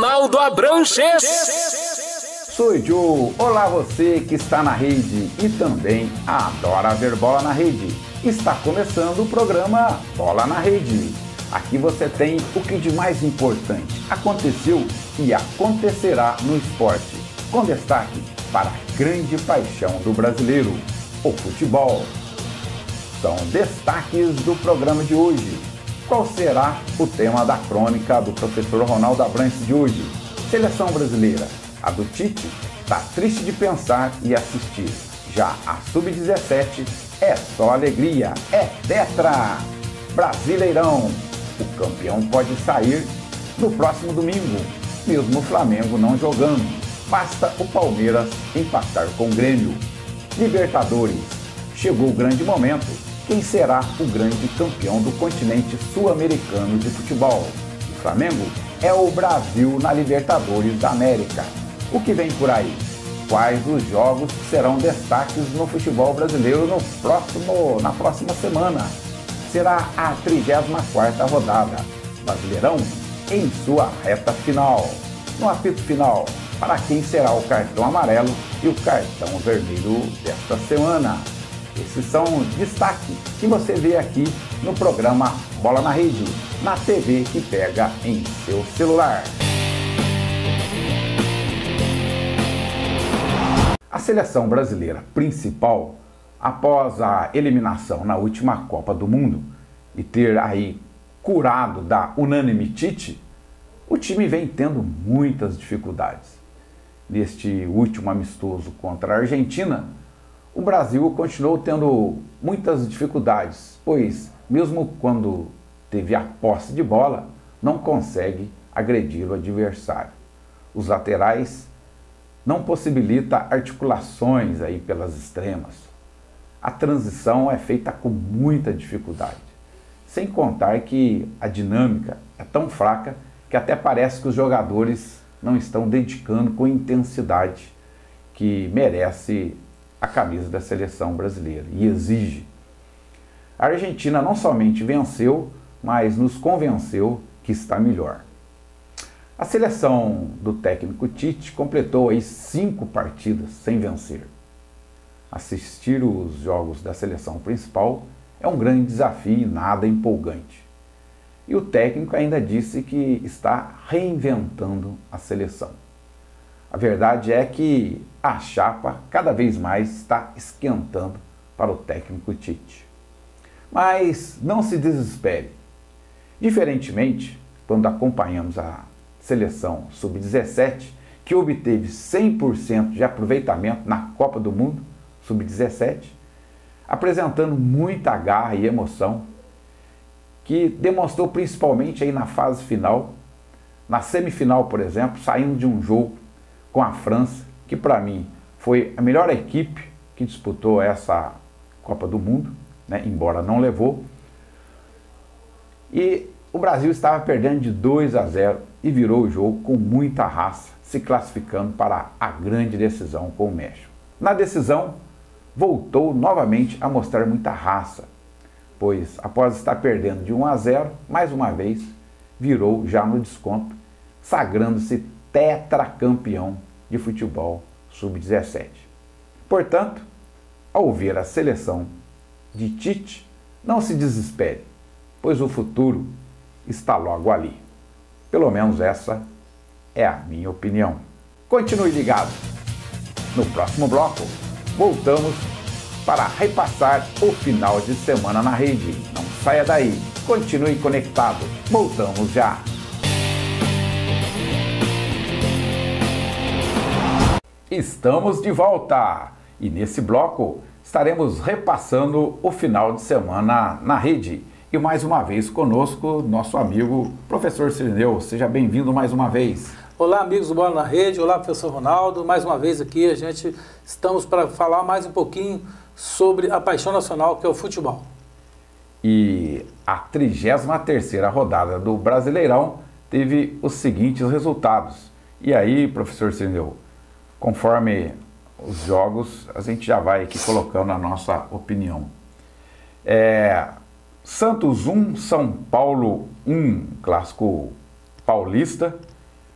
Ronaldo Abranches. Sou Joe, olá você que está na rede e também adora ver bola na rede. Está começando o programa Bola na Rede. Aqui você tem o que de mais importante aconteceu e acontecerá no esporte, com destaque para a grande paixão do brasileiro, o futebol. São destaques do programa de hoje. Qual será o tema da crônica do professor Ronaldo Abranches de hoje? Seleção brasileira. A do Tite tá triste de pensar e assistir. Já a Sub-17 é só alegria, é tetra. Brasileirão. O campeão pode sair no próximo domingo, mesmo o Flamengo não jogando. Basta o Palmeiras empatar com o Grêmio. Libertadores. Chegou o grande momento. Quem será o grande campeão do continente sul-americano de futebol? O Flamengo é o Brasil na Libertadores da América. O que vem por aí? Quais os jogos que serão destaques no futebol brasileiro na próxima semana? Será a 34ª rodada. Brasileirão em sua reta final. No apito final, para quem será o cartão amarelo e o cartão vermelho desta semana? Esses são destaques que você vê aqui no programa Bola na Rede, na TV que pega em seu celular. A seleção brasileira principal, após a eliminação na última Copa do Mundo e ter aí curado da unânime Tite, o time vem tendo muitas dificuldades. Neste último amistoso contra a Argentina, o Brasil continuou tendo muitas dificuldades, pois mesmo quando teve a posse de bola, não consegue agredir o adversário. Os laterais não possibilita articulações aí pelas extremas. A transição é feita com muita dificuldade. Sem contar que a dinâmica é tão fraca que até parece que os jogadores não estão dedicando com intensidade que merece a camisa da seleção brasileira e exige. A Argentina não somente venceu, mas nos convenceu que está melhor. A seleção do técnico Tite completou aí 5 partidas sem vencer. Assistir os jogos da seleção principal é um grande desafio e nada empolgante. E o técnico ainda disse que está reinventando a seleção. A verdade é que a chapa cada vez mais está esquentando para o técnico Tite. Mas não se desespere. Diferentemente, quando acompanhamos a seleção Sub-17, que obteve 100% de aproveitamento na Copa do Mundo Sub-17, apresentando muita garra e emoção, que demonstrou principalmente aí na fase final, na semifinal, por exemplo, saindo de um jogo com a França, que para mim foi a melhor equipe que disputou essa Copa do Mundo, né, embora não levou, e o Brasil estava perdendo de 2-0 e virou o jogo com muita raça, se classificando para a grande decisão com o México. Na decisão, voltou novamente a mostrar muita raça, pois após estar perdendo de 1-0, mais uma vez, virou já no desconto, sagrando-se tetracampeão de futebol Sub-17. Portanto, ao ver a seleção de Tite, não se desespere, pois o futuro está logo ali. Pelo menos essa é a minha opinião. Continue ligado. No próximo bloco, voltamos para repassar o final de semana na rede. Não saia daí. Continue conectado. Voltamos já. Estamos de volta. E nesse bloco estaremos repassando o final de semana na rede. E mais uma vez conosco, nosso amigo professor Cirineu. Seja bem-vindo mais uma vez. Olá, amigos do Bola na Rede. Olá, professor Ronaldo. Mais uma vez aqui, estamos para falar mais um pouquinho sobre a paixão nacional, que é o futebol. E a 33ª rodada do Brasileirão teve os seguintes resultados. E aí, professor Cirineu, conforme os jogos, a gente já vai aqui colocando a nossa opinião. Santos 1, São Paulo 1, clássico paulista.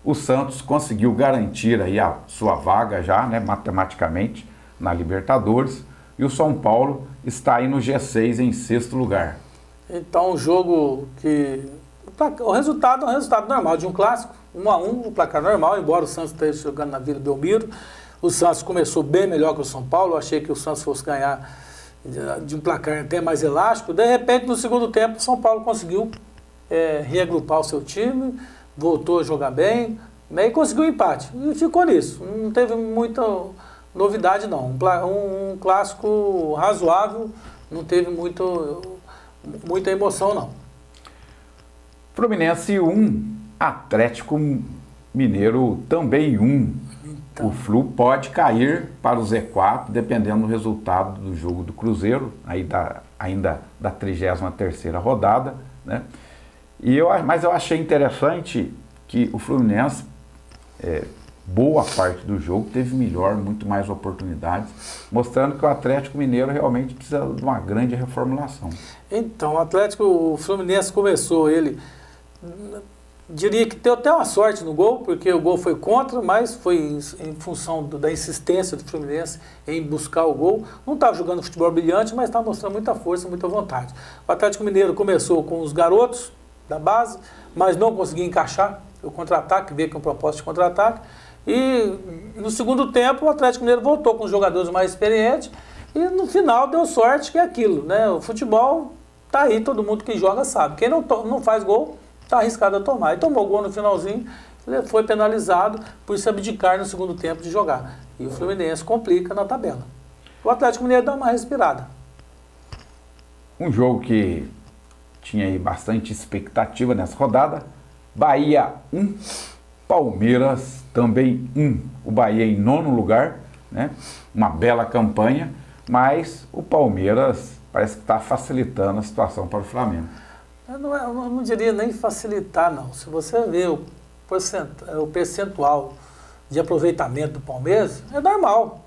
o Santos conseguiu garantir aí a sua vaga já, né, matematicamente, na Libertadores, e o São Paulo está aí no G6 em 6º lugar. Então, o jogo que... O resultado é um resultado normal de um clássico, 1-1, o placar normal, embora o Santos esteja jogando na Vila Belmiro. O Santos começou bem melhor que o São Paulo, eu achei que o Santos fosse ganhar de um placar até mais elástico. De repente, no segundo tempo, o São Paulo conseguiu reagrupar o seu time, voltou a jogar bem, né, e conseguiu um empate. E ficou nisso, não teve muita novidade não. Um clássico razoável, não teve muita emoção não. Fluminense 1, Atlético Mineiro também 1. Então, o Flu pode cair para o Z4, dependendo do resultado do jogo do Cruzeiro, ainda da 33ª rodada, né? Mas eu achei interessante que o Fluminense, boa parte do jogo, teve muito mais oportunidades, mostrando que o Atlético Mineiro realmente precisa de uma grande reformulação. Então, o Fluminense começou, diria que deu até uma sorte no gol, porque o gol foi contra, mas foi em função da insistência do Fluminense em buscar o gol. Não estava jogando futebol brilhante, mas estava mostrando muita força, muita vontade. O Atlético Mineiro começou com os garotos da base, mas não conseguia encaixar o contra-ataque, veio com propósito de contra-ataque. E no segundo tempo o Atlético Mineiro voltou com os jogadores mais experientes e no final deu sorte, que é aquilo, né? O futebol tá aí, todo mundo que joga sabe. Quem não faz gol está arriscado a tomar. E tomou gol no finalzinho, ele foi penalizado por se abdicar no segundo tempo de jogar. E o Fluminense complica na tabela. O Atlético Mineiro dá uma respirada. Um jogo que tinha aí bastante expectativa nessa rodada. Bahia 1, Palmeiras também 1. O Bahia em 9º lugar, né? Uma bela campanha, mas o Palmeiras parece que está facilitando a situação para o Flamengo. Eu não diria nem facilitar, não. Se você vê o percentual de aproveitamento do Palmeiras, é normal.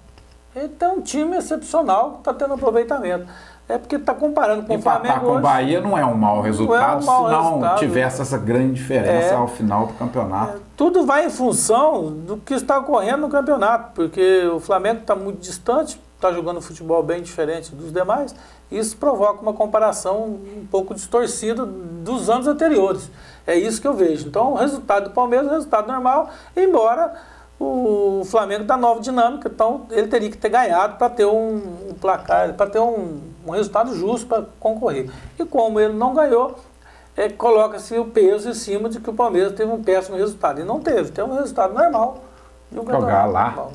Ele tem um time excepcional que está tendo aproveitamento. É porque está comparando com o Flamengo hoje. Com o Bahia não é um mau resultado, se não tivesse essa grande diferença ao final do campeonato. Tudo vai em função do que está ocorrendo no campeonato, porque o Flamengo está muito distante, está jogando futebol bem diferente dos demais. Isso provoca uma comparação um pouco distorcida dos anos anteriores. É isso que eu vejo. Então, o resultado do Palmeiras é um resultado normal, embora o Flamengo dá nova dinâmica, então ele teria que ter ganhado para ter um placar, para ter um resultado justo para concorrer. E como ele não ganhou, coloca-se o peso em cima de que o Palmeiras teve um péssimo resultado. E não teve um resultado normal. Jogar lá.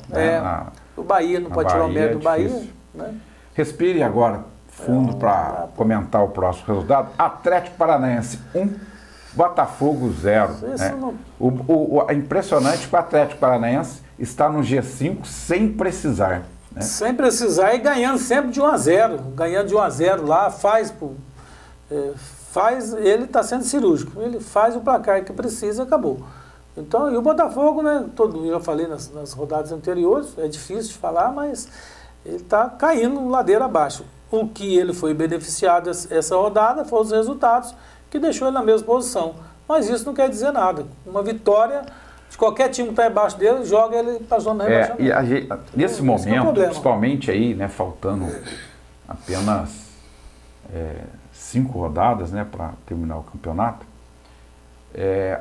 O Bahia não pode tirar o mérito do Bahia. Né? Respire agora fundo para comentar o próximo resultado. Atlético Paranaense 1. Botafogo 0. Né? É impressionante que o Atlético Paranaense está no G5 sem precisar. Né? Sem precisar e ganhando sempre de 1-0. Ganhando de 1-0 lá, ele está sendo cirúrgico. Ele faz o placar que precisa e acabou. Então, e o Botafogo, né? Eu já falei nas rodadas anteriores, é difícil de falar, mas ele está caindo ladeira abaixo. O que ele foi beneficiado essa rodada foram os resultados que deixou ele na mesma posição. Mas isso não quer dizer nada. Uma vitória de qualquer time que está embaixo dele, joga ele para a zona de rebaixamento. Nesse momento, principalmente aí, né, faltando apenas 5 rodadas, né, para terminar o campeonato,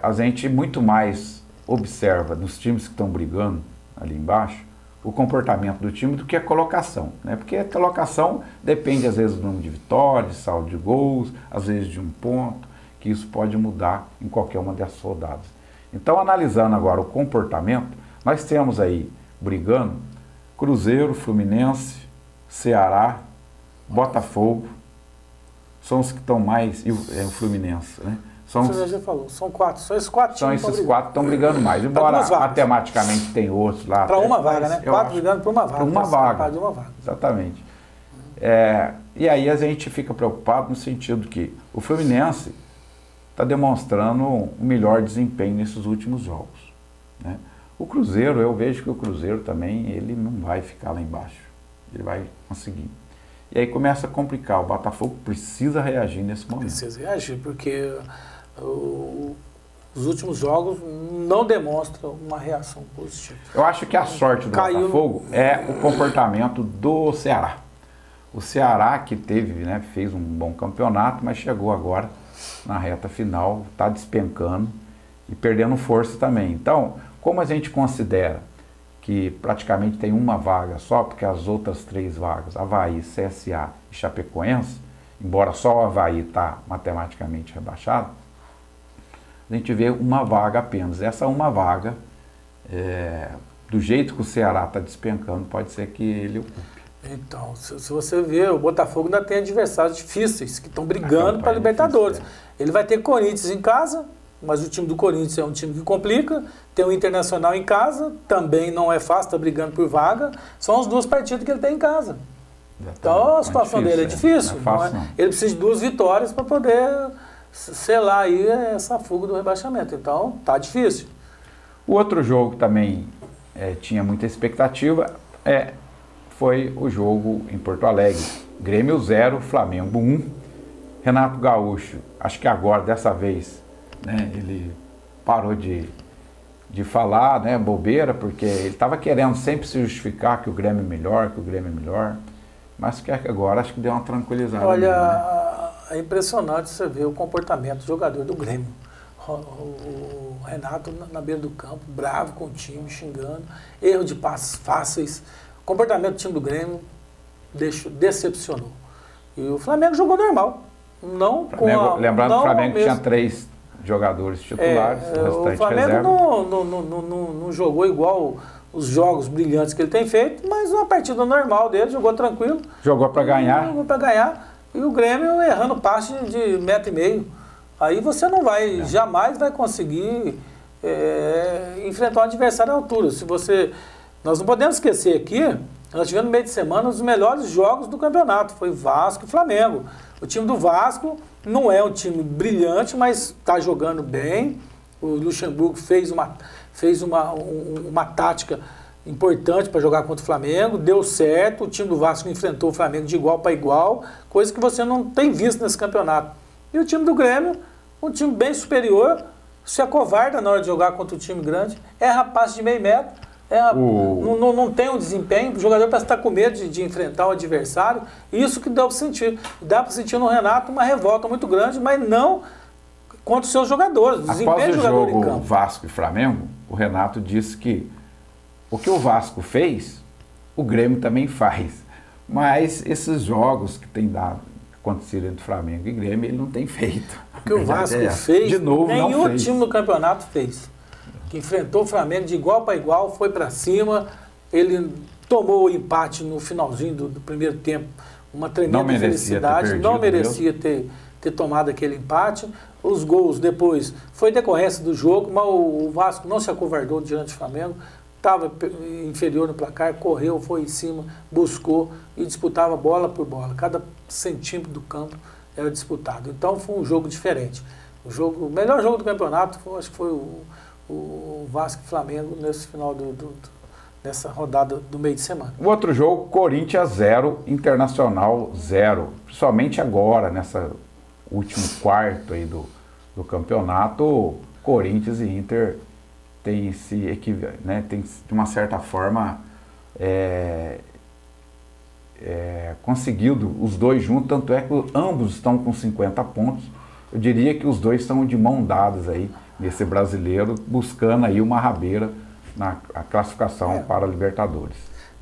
a gente muito mais observa nos times que estão brigando ali embaixo o comportamento do time do que a colocação, né? Porque a colocação depende às vezes do número de vitórias, de saldo de gols, às vezes de um ponto, que isso pode mudar em qualquer uma dessas rodadas. Então, analisando agora o comportamento, nós temos aí brigando Cruzeiro, Fluminense, Ceará, Botafogo, são os que estão mais, e o Fluminense, né? Você já falou, são 4, são esses 4 times. São esses 4 que estão brigando mais. Embora matematicamente tem outros lá. Para uma vaga, né? 4 brigando por uma vaga. Para uma vaga. Exatamente. E aí a gente fica preocupado no sentido que o Fluminense está demonstrando um melhor desempenho nesses últimos jogos. Né? O Cruzeiro, eu vejo que o Cruzeiro também, ele não vai ficar lá embaixo. Ele vai conseguir. E aí começa a complicar. O Botafogo precisa reagir nesse momento. Precisa reagir, porque os últimos jogos não demonstram uma reação positiva. Eu acho que a sorte do Botafogo é o comportamento do Ceará. O Ceará que teve, né, fez um bom campeonato, mas chegou agora na reta final, está despencando e perdendo força também. Então, como a gente considera que praticamente tem uma vaga só, porque as outras 3 vagas, Avaí, CSA e Chapecoense, embora só o Avaí está matematicamente rebaixado, a gente vê uma vaga apenas. Essa uma vaga, do jeito que o Ceará está despencando, pode ser que ele ocupe. Então, se você ver, o Botafogo ainda tem adversários difíceis, que estão brigando para a Libertadores. Ele vai ter Corinthians em casa, mas o time do Corinthians é um time que complica. Tem o Internacional em casa, também não é fácil, está brigando por vaga. São as 2 partidas que ele tem em casa. Então, a situação dele é difícil. Não é fácil, não. Ele precisa de 2 vitórias para poder selar aí essa fuga do rebaixamento. Então, tá difícil. O outro jogo que também tinha muita expectativa foi o jogo em Porto Alegre. Grêmio 0, Flamengo 1. Renato Gaúcho, acho que agora, dessa vez, né, ele parou de falar, né, bobeira, porque ele estava querendo sempre se justificar que o Grêmio é melhor, mas que agora acho que deu uma tranquilizada. Olha, mesmo, né? É impressionante você ver o comportamento do jogador do Grêmio. O Renato na beira do campo, bravo com o time, xingando, erro de passes fáceis. O comportamento do time do Grêmio decepcionou. E o Flamengo jogou normal. Não Flamengo, com lembrando que o Flamengo tinha 3 jogadores titulares, o Flamengo não jogou igual os jogos brilhantes que ele tem feito, mas uma partida normal dele, jogou tranquilo. Jogou para ganhar. Jogou para ganhar. E o Grêmio errando passe de 1,5 metro. Aí você não vai, jamais vai conseguir enfrentar um adversário à altura. Nós não podemos esquecer aqui, nós tivemos no meio de semana os melhores jogos do campeonato, foi Vasco e Flamengo. O time do Vasco não é um time brilhante, mas está jogando bem. O Luxemburgo fez uma tática importante para jogar contra o Flamengo, deu certo. O time do Vasco enfrentou o Flamengo de igual para igual, coisa que você não tem visto nesse campeonato. E o time do Grêmio, um time bem superior, se acovarda na hora de jogar contra o time grande, erra passe de 0,5 metro. Não tem um desempenho, o jogador parece estar com medo de enfrentar o adversário. Isso que dá para sentir. Dá para sentir no Renato uma revolta muito grande, mas não contra os seus jogadores. Após o jogo Vasco e Flamengo, o Renato disse que o que o Vasco fez, o Grêmio também faz. Mas esses jogos que tem acontecido entre Flamengo e Grêmio, ele não tem feito. O que o Vasco fez, de novo, nenhum time no campeonato fez. Que enfrentou o Flamengo de igual para igual, foi para cima, ele tomou o empate no finalzinho do primeiro tempo, uma tremenda felicidade, não merecia ter tomado aquele empate. Os gols depois foi decorrência do jogo, mas o Vasco não se acovardou diante do Flamengo, estava inferior no placar, correu, foi em cima, buscou e disputava bola por bola. Cada centímetro do campo era disputado. Então foi um jogo diferente. O melhor jogo do campeonato, acho que foi o Vasco e Flamengo nesse final nessa rodada do meio de semana. O outro jogo, Corinthians 0, Internacional 0. Principalmente agora, nessa último quarto aí do campeonato, Corinthians e Inter tem de uma certa forma conseguido os dois juntos, tanto é que ambos estão com 50 pontos. Eu diria que os dois estão de mão dadas aí nesse brasileiro, buscando aí uma rabeira na classificação para a Libertadores.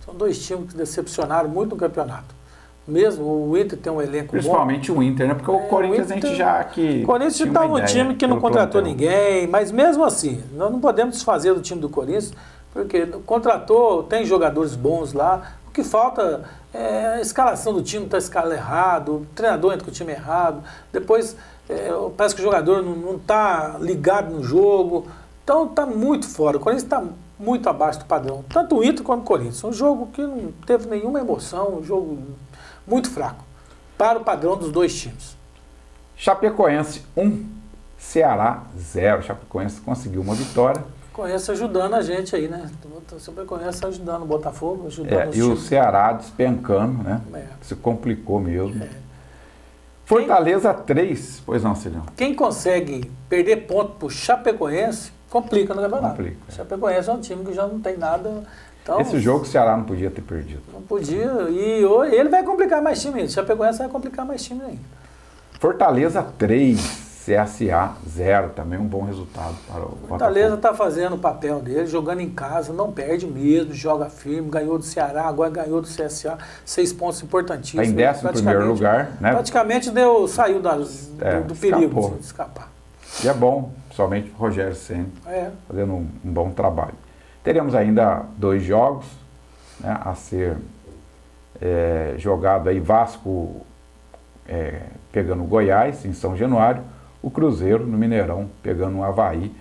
São 2 times que decepcionaram muito no campeonato. Mesmo o Inter tem um elenco principalmente bom. O Inter, né? Porque o Corinthians a gente já que... O Corinthians está um time que não contratou ninguém, mas mesmo assim, nós não podemos desfazer do time do Corinthians, porque contratou, tem jogadores bons lá. O que falta a escalação do time está escalado errado, o treinador entra com o time errado, depois parece que o jogador não está ligado no jogo, então está muito fora. O Corinthians está muito abaixo do padrão, tanto o Inter quanto o Corinthians. Um jogo que não teve nenhuma emoção, um jogo muito fraco, para o padrão dos dois times. Chapecoense 1, Ceará 0. Chapecoense conseguiu uma vitória. Chapecoense ajudando a gente aí, né? Chapecoense ajudando o Botafogo, ajudando os e o Ceará despencando, né? Se complicou mesmo. Fortaleza 3, pois não, Cilhão? Quem consegue perder ponto pro Chapecoense, complica no campeonato. Complica. Chapecoense é um time que já não tem nada. Então, esse jogo o Ceará não podia ter perdido. Não podia. E ele vai complicar mais time ainda. Chapecoense vai complicar mais time ainda. Fortaleza 3. CSA 0, também um bom resultado para o Fortaleza está fazendo o papel dele, jogando em casa, não perde mesmo, joga firme, ganhou do Ceará, agora ganhou do CSA, 6 pontos importantíssimos. Está em 11º lugar, né? Praticamente saiu do perigo de escapar. E é bom, somente o Rogério Ceni fazendo um bom trabalho. Teremos ainda 2 jogos, né, a ser jogado aí, Vasco pegando o Goiás em São Januário, o Cruzeiro no Mineirão pegando o Avaí,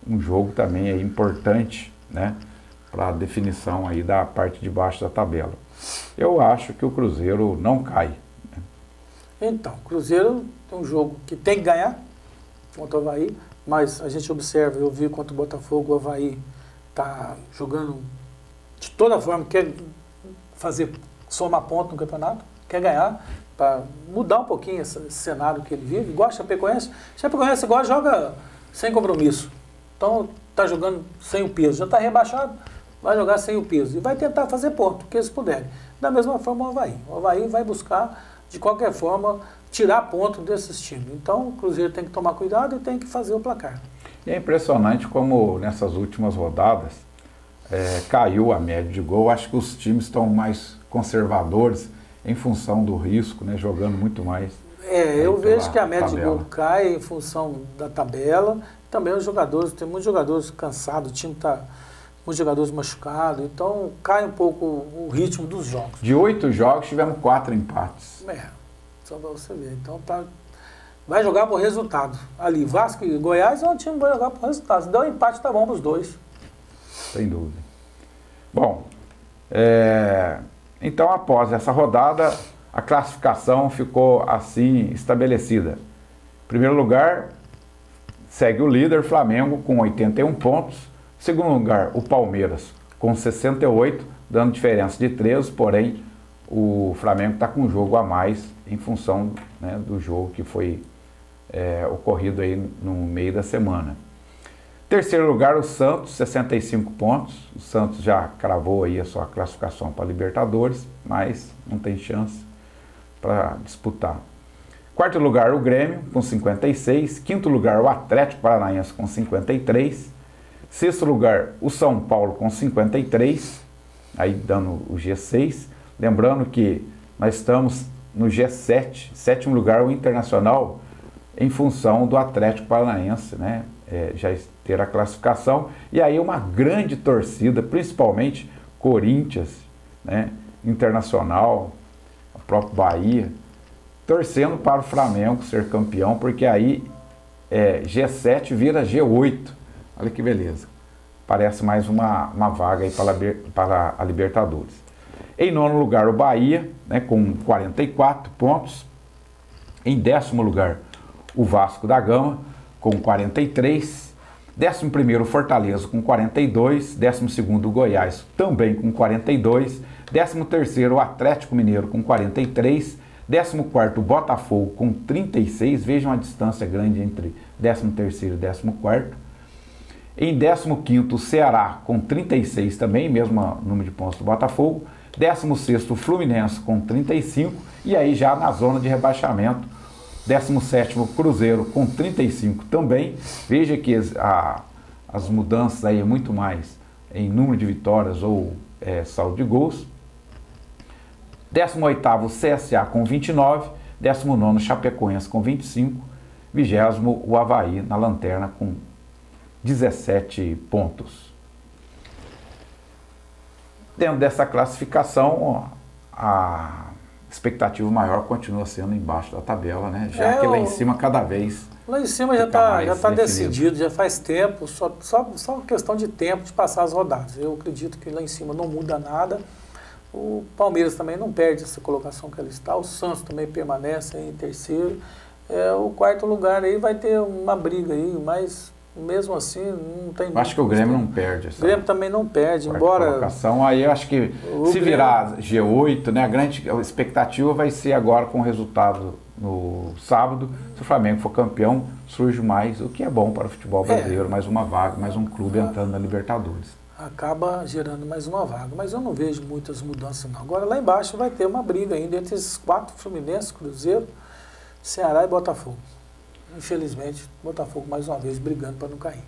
um jogo também aí importante, né, para a definição aí da parte de baixo da tabela. Eu acho que o Cruzeiro não cai. Né? Então, o Cruzeiro tem um jogo que tem que ganhar contra o Avaí, mas a gente observa, eu vi contra o Botafogo, o Avaí está jogando de toda forma, quer somar ponto no campeonato, quer ganhar, para mudar um pouquinho esse cenário que ele vive, igual a Chapecoense. Chapecoense igual joga sem compromisso. Então está jogando sem o peso. Já está rebaixado, vai jogar sem o peso. E vai tentar fazer ponto, que eles puderem. Da mesma forma o Avaí. O Avaí vai buscar, de qualquer forma, tirar ponto desses times. Então o Cruzeiro tem que tomar cuidado e tem que fazer o placar. E é impressionante como nessas últimas rodadas caiu a média de gol. Acho que os times estão mais conservadores, em função do risco, né, jogando muito mais. Eu vejo que a média de gol cai em função da tabela. Também os jogadores, tem muitos jogadores cansados, o time está muitos jogadores machucados, então cai um pouco o ritmo dos jogos. De 8 jogos, tivemos 4 empates. Só para você ver. Então vai jogar por resultado. Ali, Vasco e Goiás é um time que vai jogar por resultado. Se der um empate, tá bom para os dois. Sem dúvida. Bom, então, após essa rodada, a classificação ficou assim estabelecida. Em primeiro lugar, segue o líder, Flamengo, com 81 pontos. Em segundo lugar, o Palmeiras, com 68, dando diferença de 13, porém, o Flamengo está com um jogo a mais em função, né, do jogo que foi ocorrido aí no meio da semana. Terceiro lugar, o Santos, 65 pontos. O Santos já cravou aí a sua classificação para a Libertadores, mas não tem chance para disputar. Quarto lugar, o Grêmio, com 56. Quinto lugar, o Atlético Paranaense, com 53. Sexto lugar, o São Paulo, com 53, aí dando o G6. Lembrando que nós estamos no G7, sétimo lugar, o Internacional, em função do Atlético Paranaense, né? Já ter a classificação, e aí uma grande torcida, principalmente Corinthians, né, Internacional, o próprio Bahia, torcendo para o Flamengo ser campeão, porque aí G7 vira G8, olha que beleza, parece mais uma vaga aí para a Libertadores. Em nono lugar o Bahia, né, com 44 pontos, em 10º lugar o Vasco da Gama, com 43, 11º Fortaleza com 42, 12º Goiás também com 42, 13º Atlético Mineiro com 43, 14º Botafogo com 36, vejam a distância grande entre 13º e 14º. Em 15º Ceará com 36 também, mesmo número de pontos do Botafogo, 16º Fluminense com 35, e aí já na zona de rebaixamento, 17º Cruzeiro com 35 também. Veja que as mudanças aí é muito mais em número de vitórias ou saldo de gols. 18º CSA com 29, 19º Chapecoense com 25, 20º o Avaí na lanterna com 17 pontos. Dentro dessa classificação, a expectativa maior continua sendo embaixo da tabela, né? Já que lá em cima cada vez... Lá em cima já está decidido, já faz tempo, só questão de tempo de passar as rodadas. Eu acredito que lá em cima não muda nada. O Palmeiras também não perde essa colocação que ele está, o Santos também permanece aí em terceiro. O quarto lugar aí vai ter uma briga aí, mas mesmo assim não tem... Acho que o Grêmio não perde. O Grêmio também não perde, embora... Colocação. Aí eu acho que se virar G8, né, a grande expectativa vai ser agora com o resultado no sábado. Se o Flamengo for campeão, surge mais, o que é bom para o futebol brasileiro, mais uma vaga, mais um clube entrando na Libertadores. Acaba gerando mais uma vaga, mas eu não vejo muitas mudanças não. Agora lá embaixo vai ter uma briga ainda entre esses 4, Fluminense, Cruzeiro, Ceará e Botafogo. Infelizmente, Botafogo mais uma vez brigando para não cair.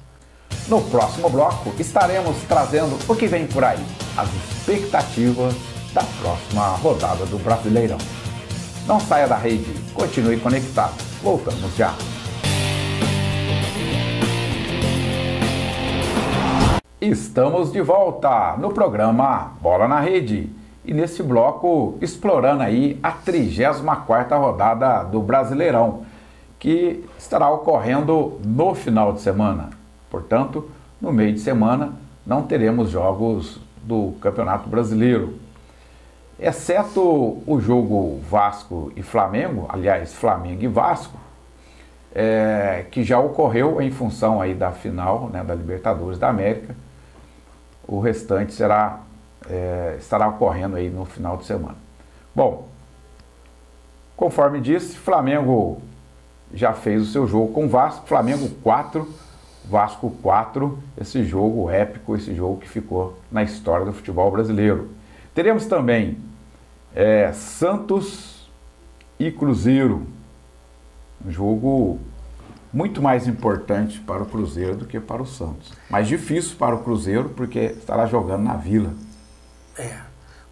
No próximo bloco, estaremos trazendo o que vem por aí, as expectativas da próxima rodada do Brasileirão. Não saia da rede, continue conectado. Voltamos já. Estamos de volta no programa Bola na Rede e nesse bloco explorando aí a 34ª rodada do Brasileirão, que estará ocorrendo no final de semana. Portanto, no meio de semana não teremos jogos do Campeonato Brasileiro, exceto o jogo Vasco e Flamengo, aliás, Flamengo e Vasco, que já ocorreu em função aí da final, né, da Libertadores da América. O restante estará ocorrendo aí no final de semana. Bom, conforme disse, Flamengo já fez o seu jogo com o Vasco, Flamengo 4, Vasco 4, esse jogo épico, esse jogo que ficou na história do futebol brasileiro. Teremos também Santos e Cruzeiro, um jogo muito mais importante para o Cruzeiro do que para o Santos. Mais difícil para o Cruzeiro porque estará jogando na Vila.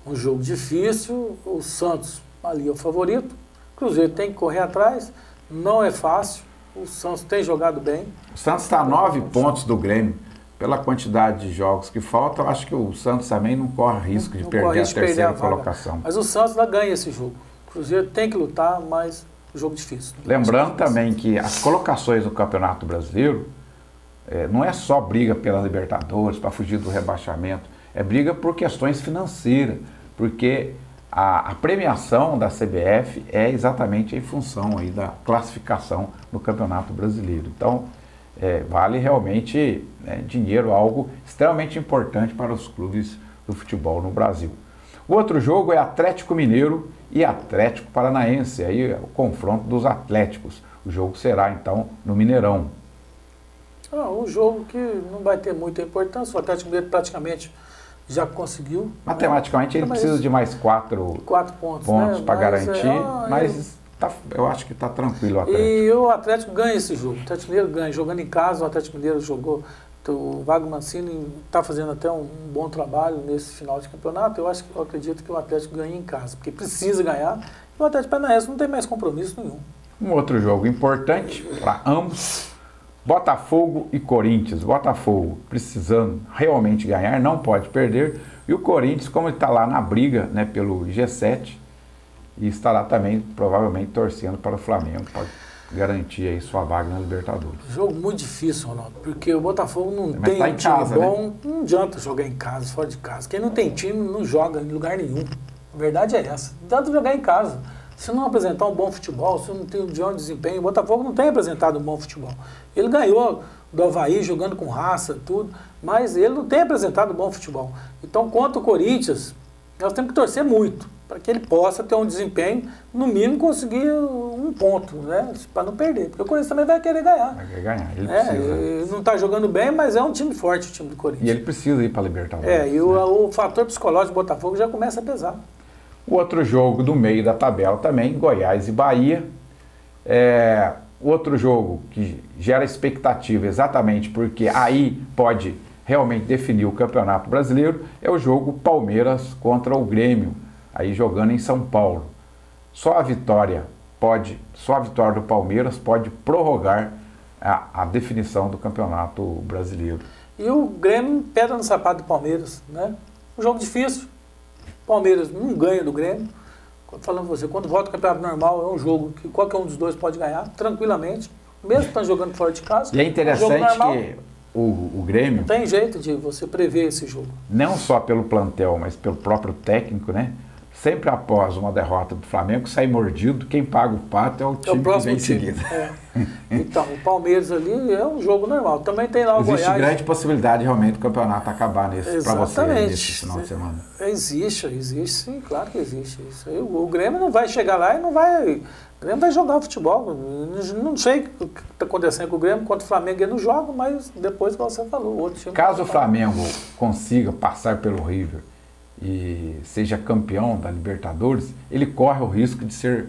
Um jogo difícil, o Santos ali é o favorito, o Cruzeiro tem que correr atrás, não é fácil, o Santos tem jogado bem. O Santos está a 9 pontos do Grêmio. Pela quantidade de jogos que faltam, eu acho que o Santos também não corre risco de perder a terceira colocação. Mas o Santos ainda ganha esse jogo. O Cruzeiro tem que lutar, mas jogo difícil. Lembrando também que as colocações do Campeonato Brasileiro não é só briga pela Libertadores, para fugir do rebaixamento, é briga por questões financeiras, porque a premiação da CBF é exatamente em função aí da classificação no Campeonato Brasileiro. Então, vale realmente dinheiro, algo extremamente importante para os clubes do futebol no Brasil. O outro jogo é Atlético Mineiro e Atlético Paranaense, aí o confronto dos Atléticos. O jogo será então no Mineirão. Um jogo que não vai ter muita importância, o Atlético Mineiro praticamente já conseguiu. Matematicamente ele precisa de mais 4 pontos né? Para garantir, mas eu acho que está tranquilo o Atlético. E o Atlético ganha esse jogo, o Atlético Mineiro ganha, jogando em casa, o Atlético Mineiro jogou, o Wagner Mancini está fazendo até um bom trabalho nesse final de campeonato. Eu acredito que o Atlético ganha em casa, porque precisa ganhar, e o Atlético Paranaense não tem mais compromisso nenhum. Um outro jogo importante para ambos, Botafogo e Corinthians. Botafogo precisando realmente ganhar, não pode perder, e o Corinthians, como está lá na briga, né, pelo G7, e estará também provavelmente torcendo para o Flamengo, pode garantir aí sua vaga na Libertadores. Jogo muito difícil, Ronaldo, porque o Botafogo não tem tá em time casa, bom, né? Não adianta jogar em casa, fora de casa. Quem não tem time não joga em lugar nenhum. A verdade é essa. Não adianta jogar em casa. Se não apresentar um bom futebol, se não tem um bom desempenho, o Botafogo não tem apresentado um bom futebol. Ele ganhou do Avaí jogando com raça, tudo, mas ele não tem apresentado um bom futebol. Então, contra o Corinthians, nós temos que torcer muito para que ele possa ter um desempenho, no mínimo conseguir um ponto, né, para não perder. Porque o Corinthians também vai querer ganhar. Vai querer ganhar, ele precisa. Ele não está jogando bem, mas é um time forte o time do Corinthians. E ele precisa ir para a Libertadores. E o fator psicológico do Botafogo já começa a pesar. O outro jogo do meio da tabela também, Goiás e Bahia. Outro jogo que gera expectativa exatamente porque aí pode realmente definir o Campeonato Brasileiro, é o jogo Palmeiras contra o Grêmio, aí jogando em São Paulo. Só a vitória do Palmeiras pode prorrogar a definição do Campeonato Brasileiro. E o Grêmio pedra no sapato do Palmeiras, né? Um jogo difícil. O Palmeiras não ganha do Grêmio. Falando com você, quando volta o campeonato normal, é um jogo que qualquer um dos dois pode ganhar, tranquilamente, mesmo estando jogando fora de casa. E é interessante que o Grêmio... Não tem jeito de você prever esse jogo. Não só pelo plantel, mas pelo próprio técnico, né? sempre após uma derrota do Flamengo, sai mordido, quem paga o pato é o time que vem em seguida. Então, o Palmeiras ali é um jogo normal. Também tem lá o Existe Goiás. grande possibilidade realmente do campeonato acabar para você nesse final de semana. Existe sim, claro que existe. Isso aí, o Grêmio não vai chegar lá e não vai... O Grêmio vai jogar futebol. Não sei o que está acontecendo com o Grêmio, contra o Flamengo ele não joga, mas depois que você falou, o outro time... Caso o Flamengo consiga passar pelo River e seja campeão da Libertadores, ele corre o risco de ser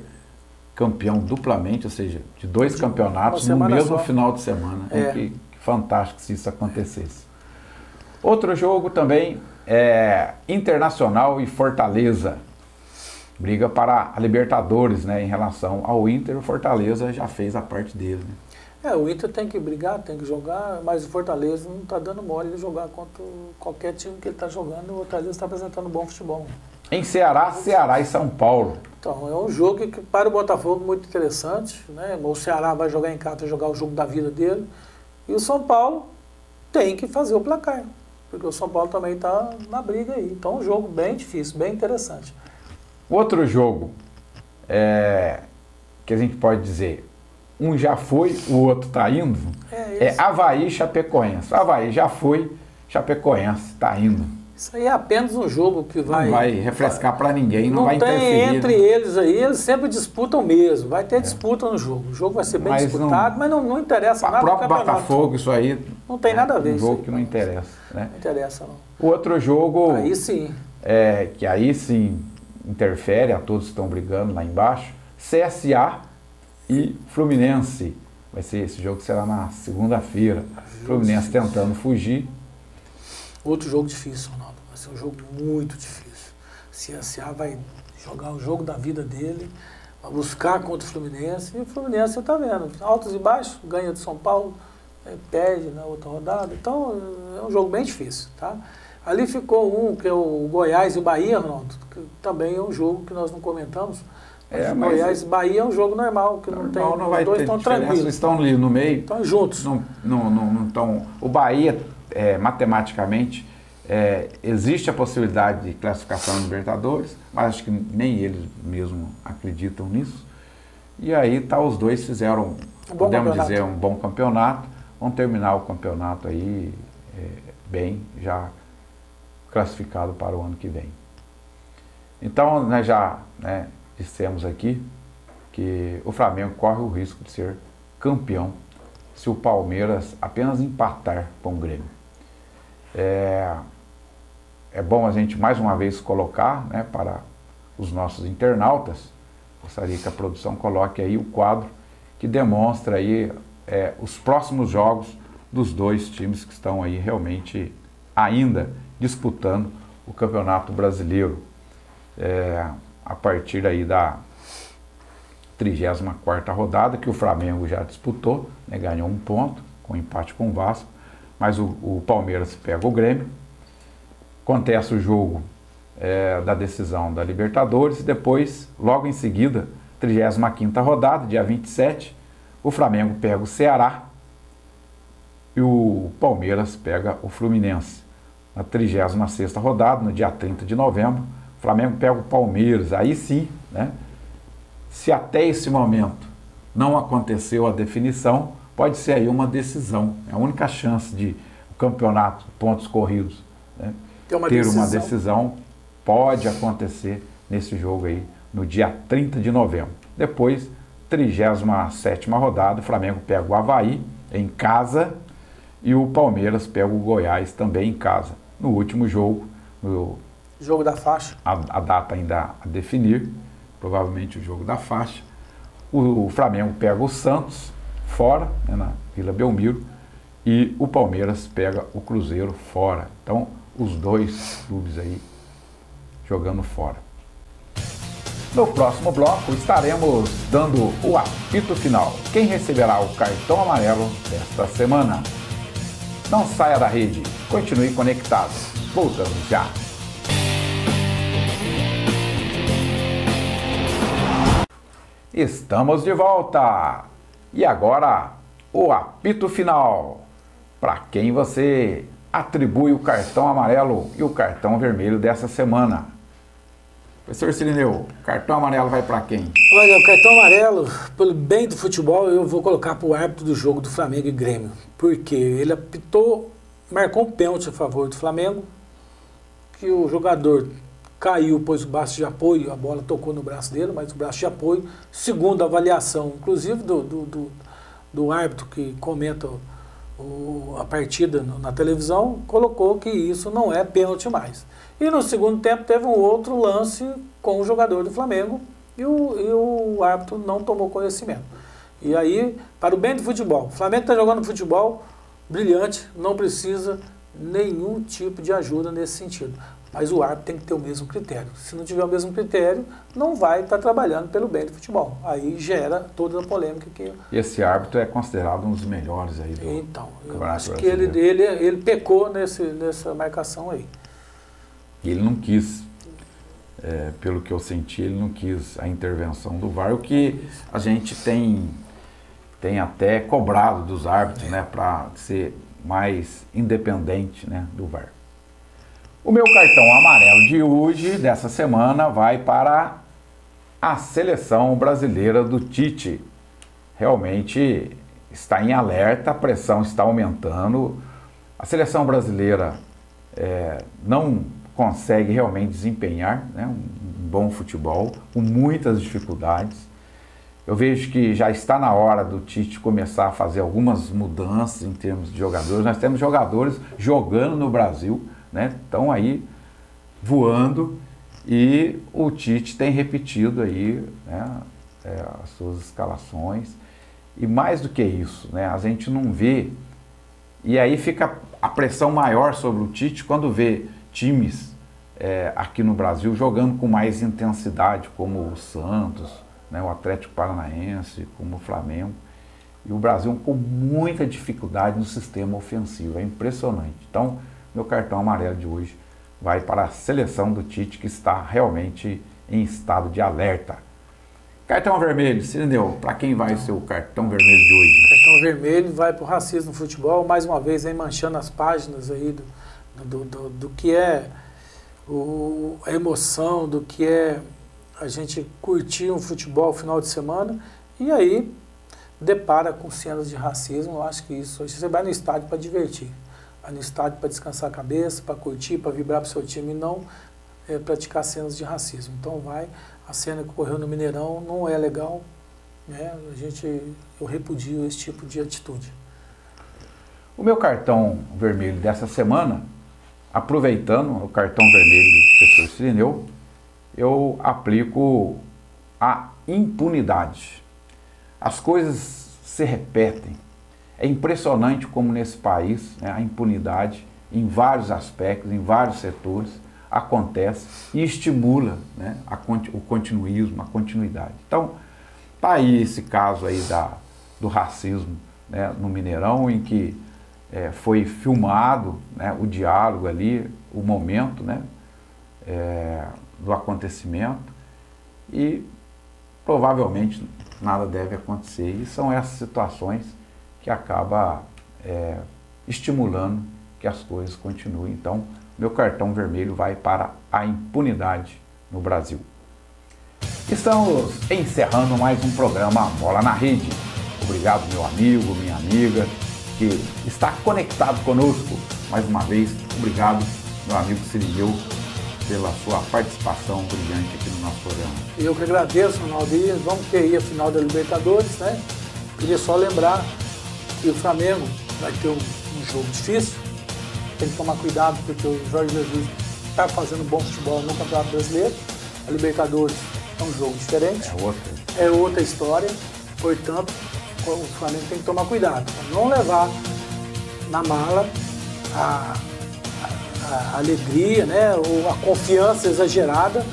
campeão duplamente, ou seja, de 2 campeonatos no mesmo final de semana. Que fantástico se isso acontecesse. Outro jogo também é Internacional e Fortaleza. Briga para a Libertadores, né, em relação ao Inter. O Fortaleza já fez a parte dele, né? O Inter tem que brigar, tem que jogar, mas o Fortaleza não está dando mole de jogar contra qualquer time que ele está jogando. O Fortaleza está apresentando bom futebol. Em Ceará e São Paulo. Então, é um jogo que para o Botafogo muito interessante, né? O Ceará vai jogar em casa, vai jogar o jogo da vida dele. E o São Paulo tem que fazer o placar, porque o São Paulo também está na briga aí. Então, é um jogo bem difícil, bem interessante. Outro jogo que a gente pode dizer, um já foi, o outro está indo, é Avaí e Chapecoense. Avaí já foi, Chapecoense está indo. Isso aí é apenas um jogo que vai... Não vai refrescar para ninguém, não vai interferir. Não tem entre eles aí, eles sempre disputam mesmo, vai ter disputa no jogo. O jogo vai ser bem disputado, mas não interessa nada. O próprio Botafogo, isso aí... Não tem nada a ver. Um jogo que não interessa. Né? Não interessa, não. O outro jogo... Aí sim. Que aí sim interfere, a todos estão brigando lá embaixo, CSA e Fluminense. Esse jogo será na segunda-feira. Fluminense tentando fugir. Outro jogo difícil, Ronaldo. Vai ser um jogo muito difícil. O CSA vai jogar o jogo da vida dele, vai buscar contra o Fluminense. E o Fluminense, você está vendo, altos e baixos, ganha de São Paulo, perde na outra rodada. Então, é um jogo bem difícil, tá? Ali ficou um, que é o Goiás e o Bahia, Ronaldo, que também é um jogo que nós não comentamos. Mas Goiás e Bahia é um jogo normal, que não tem... Não vai ter diferença, eles estão ali no meio. Estão juntos. Não estão... O Bahia, matematicamente, existe a possibilidade de classificação na Libertadores, mas acho que nem eles mesmos acreditam nisso. E aí os dois fizeram, podemos dizer, um bom campeonato. Vão terminar o campeonato aí bem, já classificado para o ano que vem. Então, nós já dissemos aqui que o Flamengo corre o risco de ser campeão se o Palmeiras apenas empatar com o Grêmio. É bom a gente mais uma vez colocar, para os nossos internautas, gostaria que a produção coloque aí o quadro que demonstra aí os próximos jogos dos dois times que estão aí realmente ainda disputando o Campeonato Brasileiro. A partir aí da 34ª rodada, que o Flamengo já disputou, ganhou 1 ponto, com empate com o Vasco, mas o Palmeiras pega o Grêmio, acontece o jogo da decisão da Libertadores, e depois, logo em seguida, 35ª rodada, dia 27, o Flamengo pega o Ceará e o Palmeiras pega o Fluminense. Na 36ª rodada, no dia 30 de novembro, o Flamengo pega o Palmeiras. Aí sim, se até esse momento não aconteceu a definição, pode ser aí uma decisão. É a única chance de o campeonato, pontos corridos, ter uma decisão, pode acontecer nesse jogo aí, no dia 30 de novembro. Depois, 37ª rodada, o Flamengo pega o Avaí em casa e o Palmeiras pega o Goiás também em casa. No último jogo, jogo da faixa. A data ainda a definir, provavelmente o jogo da faixa. O Flamengo pega o Santos fora, na Vila Belmiro, e o Palmeiras pega o Cruzeiro fora. Então, os dois clubes aí jogando fora. No próximo bloco, estaremos dando o apito final. Quem receberá o cartão amarelo desta semana? Não saia da rede, continue conectado. Voltamos já. Estamos de volta. E agora, o apito final. Para quem você atribui o cartão amarelo e o cartão vermelho dessa semana? Professor Cirineu, cartão amarelo vai para quem? Olha, o cartão amarelo, pelo bem do futebol, eu vou colocar para o árbitro do jogo do Flamengo e Grêmio. Porque ele apitou, marcou um pênalti a favor do Flamengo, que o jogador caiu, pôs o braço de apoio, a bola tocou no braço dele, mas o braço de apoio, segundo a avaliação, inclusive do árbitro que comenta a partida na televisão, colocou que isso não é pênalti mais. E no segundo tempo teve um outro lance com o jogador do Flamengo e o árbitro não tomou conhecimento. E aí, para o bem do futebol, o Flamengo está jogando futebol brilhante, não precisa nenhum tipo de ajuda nesse sentido. Mas o árbitro tem que ter o mesmo critério. Se não tiver o mesmo critério, não vai estar trabalhando pelo bem do futebol. Aí gera toda a polêmica que... Esse árbitro é considerado um dos melhores aí do Então, eu Campeonato acho que Brasileiro. ele pecou nessa marcação aí. E ele não quis, pelo que eu senti, ele não quis a intervenção do VAR, o que a gente tem até cobrado dos árbitros, né, para ser mais independente, né, do VAR. O meu cartão amarelo de hoje, dessa semana, vai para a seleção brasileira do Tite. Realmente está em alerta, a pressão está aumentando. A seleção brasileira não consegue realmente desempenhar, né, um bom futebol, com muitas dificuldades. Eu vejo que já está na hora do Tite começar a fazer algumas mudanças em termos de jogadores. Nós temos jogadores jogando no Brasil, né? Estão aí voando e o Tite tem repetido aí, né, as suas escalações. E mais do que isso, né, a gente não vê, e aí fica a pressão maior sobre o Tite quando vê times aqui no Brasil jogando com mais intensidade, como o Santos, né, o Atlético Paranaense, como o Flamengo. E o Brasil com muita dificuldade no sistema ofensivo, é impressionante. Então, meu cartão amarelo de hoje vai para a seleção do Tite, que está realmente em estado de alerta. Cartão vermelho, Cirineu, para quem vai o seu cartão vermelho de hoje? Cartão vermelho vai para o racismo no futebol, mais uma vez aí manchando as páginas aí do que é a emoção, do que é a gente curtir um futebol final de semana, e aí depara com cenas de racismo. Eu acho que isso, você vai no estádio para divertir, vai no estádio para descansar a cabeça, para curtir, para vibrar para o seu time, e não praticar cenas de racismo. Então a cena que ocorreu no Mineirão não é legal, né? Eu repudio esse tipo de atitude. O meu cartão vermelho dessa semana, aproveitando o cartão vermelho do professor Cirineu, eu aplico a impunidade. As coisas se repetem. É impressionante como nesse país, né, a impunidade em vários aspectos, em vários setores, acontece e estimula, né, o continuismo, a continuidade. Então, tá aí esse caso aí do racismo, né, no Mineirão, em que foi filmado, né, o diálogo ali, o momento, né, do acontecimento, e provavelmente nada deve acontecer. E são essas situações que acabam estimulando que as coisas continuem. Então, meu cartão vermelho vai para a impunidade no Brasil. Estamos encerrando mais um programa Bola na Rede. Obrigado, meu amigo, minha amiga, que está conectado conosco. Mais uma vez, obrigado, meu amigo Cirineu, pela sua participação brilhante aqui no nosso programa. Eu que agradeço, Ronaldo. Vamos ter aí a final da Libertadores, né? Queria só lembrar que o Flamengo vai ter um jogo difícil. Tem que tomar cuidado porque o Jorge Jesus está fazendo bom futebol no Campeonato Brasileiro. A Libertadores é um jogo diferente. É outra história. Portanto, o Flamengo tem que tomar cuidado para não levar na mala a alegria, né, ou a confiança exagerada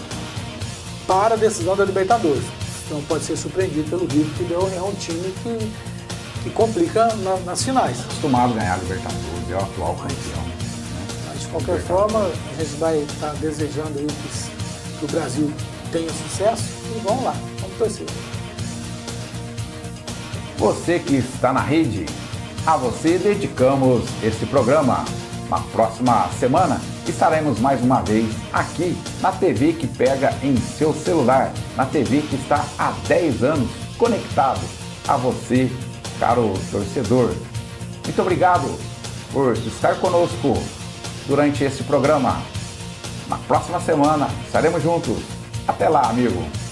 para a decisão da Libertadores. Então pode ser surpreendido pelo River, que é um time que complica nas finais. Acostumado a ganhar a Libertadores, é o atual campeão. Né? Mas de qualquer forma, a gente vai estar desejando aí que o Brasil tenha sucesso e vamos lá, vamos torcer. Você que está na rede, a você dedicamos este programa. Na próxima semana estaremos mais uma vez aqui na TV que pega em seu celular, na TV que está há 10 anos conectado a você, caro torcedor. Muito obrigado por estar conosco durante esse programa. Na próxima semana estaremos juntos. Até lá, amigo!